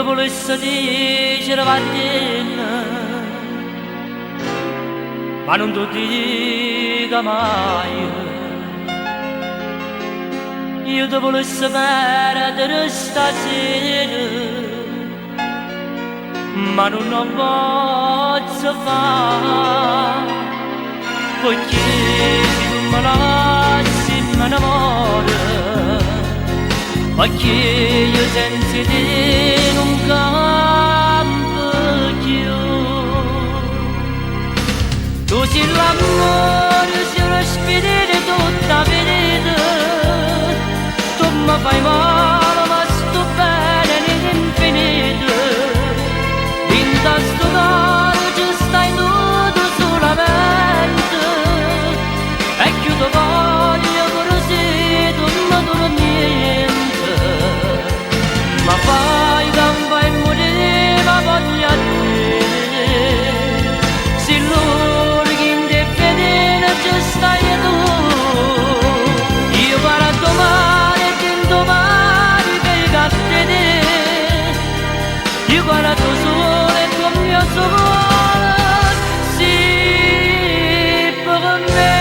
volesse dire vattene, ma non ti dica mai. Io ti volesse perdere stasera, ma non lo posso fare, perché se tu me lasci me innamoro, perché io senza te non campo più. Tu sei l'amore, sei lo spirito, tutta verità, tu mi fai male ma sto bene nell'infinito. In questo cuore ci stai tu solamente, e chiudo voglio così tu non dura niente. Ma fai campa e morire ma voglio a te, se l'ora che in te fedele ci stai tu. Io guardo domani e che domani per a te, io guardo sole con mio sole, sì per me.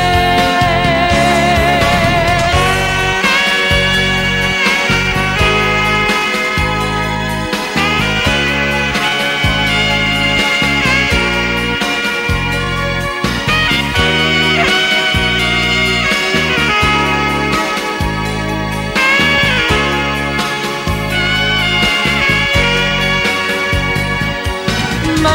Ma